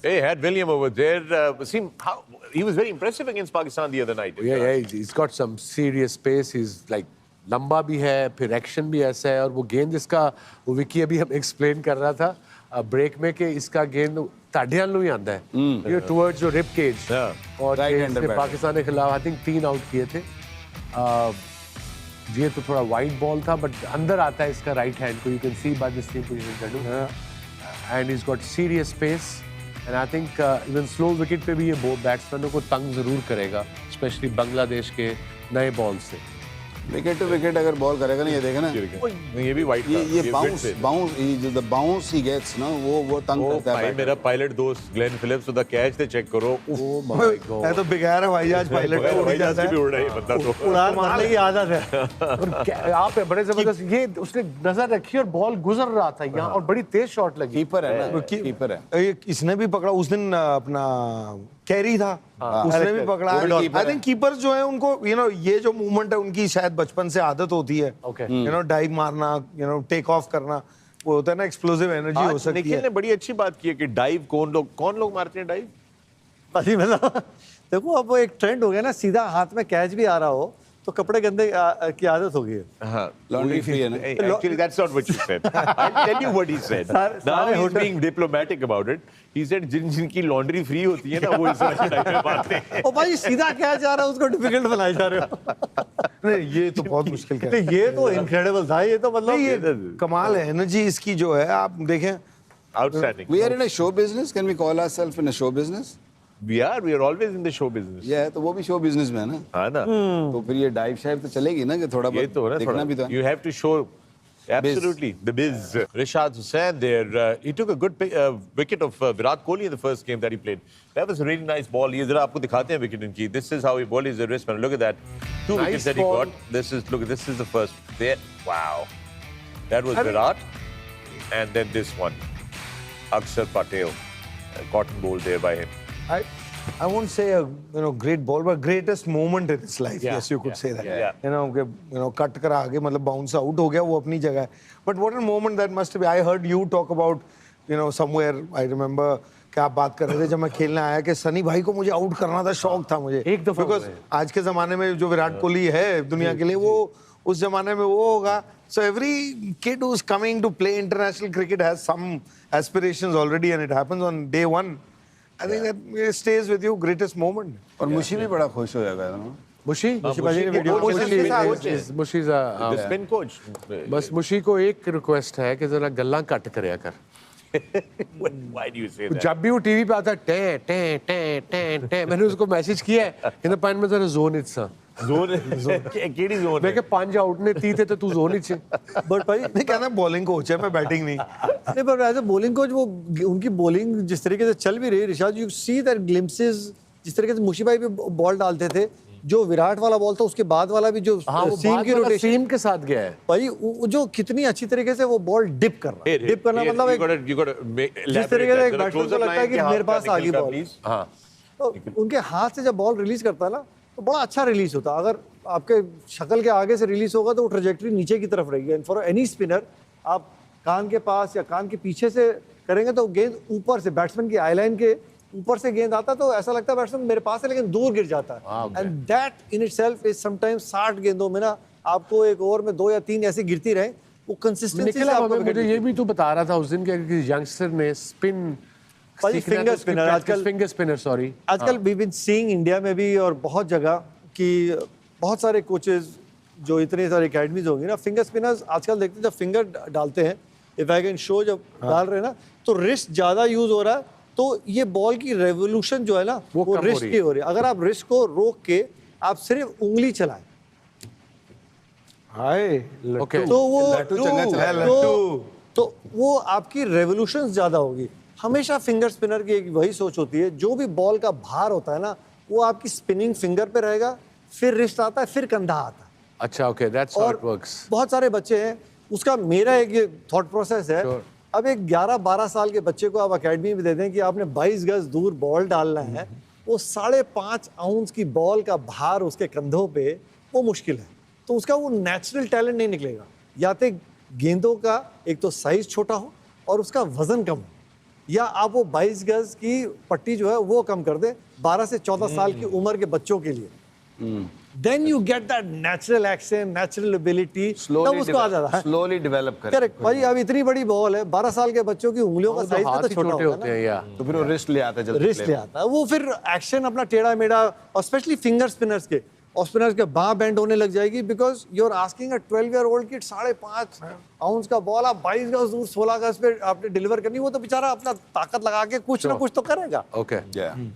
Hey, had William over there. See how he was very impressive against Pakistan the other night. Yeah, he's got some serious pace. He's like लंबा भी है, फिर action भी ऐसा है, और वो गेंद इसका, वो विकी अभी हम एक्सप्लेन कर रहा था ब्रेक में कि इसका गेंद ताड़ियां लो ही आंदा है, ये टुवर्ड्स जो रिब केज, और पाकिस्तान के खिलाफ आई थिंक 3 आउट किए थे। ये तो थोड़ा वाइड बॉल था, बट अंदर आता है इसका राइट हैंड को, you can see by the steam position, and he is got serious pace, and I think even slow wicket पे भी ये बैट्समैनों को तंग जरूर करेगा, स्पेशली बांग्लादेश के नए बॉल से। विकेट टू विकेट अगर बॉल करेगा ना, ये देखे ना, ये भी वाइड, ये बाउंस ही गेट्स ना, वो तंग करता है। मेरा पायलट दोस्त ग्लेन फिलिप्स का कैच थे, चेक करो। ओह माय गॉड, मैं तो बिगाड़ है भाई, आज पायलट का उड़ जाता है, भी उड़ रहा है बंदा, तो उड़ान मारने की आदत है। आप बड़े जबरदस्त, ये उसने नजर रखी और बॉल गुजर रहा था यहाँ, और बड़ी तेज शॉट लगी। कीपर है ना, कीपर है। इसने भी पकड़ा उस दिन, अपना कैरी था, उसने भी पकड़ा। आई थिंक कीपर्स जो है उनको ये जो मूवमेंट है उनकी शायद बचपन से आदत होती है, डाइव मारना, टेक ऑफ करना, वो होता है ना, एक्सप्लोसिव एनर्जी हो सकती है। निखिल ने बड़ी अच्छी बात की है कि डाइव कौन लोग मारते हैं डाइव। अभी मतलब देखो, अब वो एक ट्रेंड हो गया ना, सीधा हाथ में कैच भी आ रहा हो तो कपड़े गंदे की आदत हो गई है। हाँ, लॉन्ड्री फ्री है ना। Actually, that's not what you said. I'll tell you what he said. Now he's being diplomatic about it. He said जिनकी लॉन्ड्री फ्री होती है ना, वो इस तरह टाइप में मारते हैं। ओ भाई, सीधा कैच आ रहा है, उसको डिफिकल्ट बनाए जा रहे हो। नहीं, ये तो बहुत मुश्किल है। ये तो इनक्रेडिबल था, ये तो मतलब ये कमाल है, एनर्जी इसकी जो है, आप देखें। Outstanding. We are in a show business. Can we call ourselves in a show business? We are always in the show business. Yeah, तो वो भी शो बिजनेस में है ना। हाँ ना। तो फिर ये डाइव शाइव तो चलेगी ना, कि थोड़ा ये तो ना, देखना भी तो। You have to show absolutely the biz. Rishad Hussain there, he took a good wicket of Virat Kohli in the first game that he played. That was a really nice ball. ये जरा आपको दिखाते हैं wicket इनकी. This is how he bowled his wristband. Look at that. 2 Nice wickets that he ball. got. This is the first. There. Wow. That was Virat. And then this one. Akshar Patel. Cotton bowl there by him. I won't say a great ball, but greatest moment in his life. Yeah, Yes, you could say that. Yeah. Cut करा आगे, मतलब bounce out हो गया, वो अपनी जगह है. But what a moment that must be. I heard you talk about, somewhere. I remember कि आप बात कर रहे थे जब मैं खेलने आया कि सनी भाई को मुझे आउट करना था, शौक था मुझे. एक दफा. Because आज के जमाने में जो विराट कोहली है दुनिया के लिए, वो उस जमाने में वो होगा. So every kid who's coming to play international cricket has some aspirations already, and it happens on day one. I think that stays with you, greatest moment. और मुशी भी बड़ा खुश हो जाएगा ना। मुशी बाजी ने वीडियो मुशीज The spin coach. बस मुशी को एक रिक्वेस्ट है कि जरा गल्ला कट करया कर। Why do you say that? जब भी वो टीवी पे आता है टे टे टे टे टे, मैंने उसको मैसेज किया है कि पाइन में जरा जोन इट्सा Zone. केड़ी zone मैं है? के 5 आउट ने 3 थे तो तू जोन इच। बट भाई नहीं कहना, बॉलिंग कोच है, मैं बैटिंग नहीं, पर एज अ बॉलिंग कोच वो उनकी बॉलिंग जिस तरीके से चल भी रही, Rishad, you see that glimpses, जिस तरीके से मुशी भाई भी बॉल डालते थे, जो विराट वाला बॉल था उसके बाद वाला भी जो सीम की रोटेशन सीम के साथ गया है भाई, जो कितनी अच्छी तरीके से वो बॉल डिप कर रहा है। डिप करना मतलब जिस तरीके से एक बैट्समैन को लगता है कि मेरे पास आ गई बॉल, हाँ, तो उनके हाथ से जब बॉल रिलीज करता है ना, तो बड़ा अच्छा रिलीज होता है। अगर आपके शक्ल के आगे से रिलीज होगा तो वो ट्रेजेक्टरी नीचे की तरफ रहेगी, एंड फॉर एनी स्पिनर आप कान के पास या कान के पीछे से करेंगे तो गेंद ऊपर से, बैट्समैन की आई लाइन के ऊपर से गेंद आता तो ऐसा लगता है बैट्समैन मेरे पास है लेकिन दूर गिर जाता है, and that in itself is sometimes 60 गेंदों में ना आपको एक ओवर में 2 या 3 ऐसी गिरती रहे, वो कंसिस्टेंसी से आपको। मुझे ये भी तू बता रहा था उस दिन के यंगस्टर ने स्पिन फिंगर स्पिनर आजकल वी बीन सीइंग इंडिया में भी और बहुत जगह कि बहुत सारे कोचेस जो इतने सारे एकेडमीज होंगी ना, फिंगर स्पिनर्स आजकल देखते हैं जब फिंगर डालते हैं, इफ आई कैन शो, जब डाल रहे हैं ना तो रिस्ट ज्यादा यूज हो रहा है, तो ये बॉल की रेवोल्यूशन जो है ना वो रिस्ट की हो रही है। अगर आप रिस्ट को रोक के आप सिर्फ उंगली चलाएं, तो वो आपकी रेवोल्यूशन ज्यादा होगी। हमेशा फिंगर स्पिनर की एक वही सोच होती है, जो भी बॉल का भार होता है ना वो आपकी स्पिनिंग फिंगर पे रहेगा, फिर रिस्ट आता है, फिर कंधा आता है। अच्छा, okay, that's how it works. बहुत सारे बच्चे हैं, उसका मेरा एक ये थॉट प्रोसेस है। अब एक 11-12 साल के बच्चे को आप एकेडमी में दे दें कि आपने 22 गज दूर बॉल डालना है, वो 5.5 आउंस की बॉल का भार उसके कंधों पे, वो मुश्किल है, तो उसका वो नेचुरल टैलेंट नहीं निकलेगा। या तो गेंदों का एक तो साइज छोटा हो और उसका वजन कम हो, या आप वो 22 गज की पट्टी जो है वो कम कर दें 12 से 14 साल की उम्र के बच्चों के लिए। Then you get that natural action, natural ability, तब उसको आ जाता है। स्लोली डेवलप करें। करेक्ट भाई, अब इतनी बड़ी बॉल है, 12 साल के बच्चों की उंगलियों का वो तो साइज हाथ तो ही छोटा छोटे होता होते है हैं या तो फिर वो रिस्ट ले आता है ना, जल्दी रिस्ट play ले में। आता है वो, फिर एक्शन अपना टेढ़ा मेढ़ा, और स्पेशली फिंगर स्पिनर्स के, और स्पिनर्स के बाँ बेंड होने लग जाएगी, because you are asking a 12-year-old kid 5.5 ounce का बॉल आप 22 गज दूर 16 गज पे आपने डिलीवर करनी, वो तो बेचारा अपना ताकत लगा के कुछ ना कुछ तो करेगा। Okay Yeah.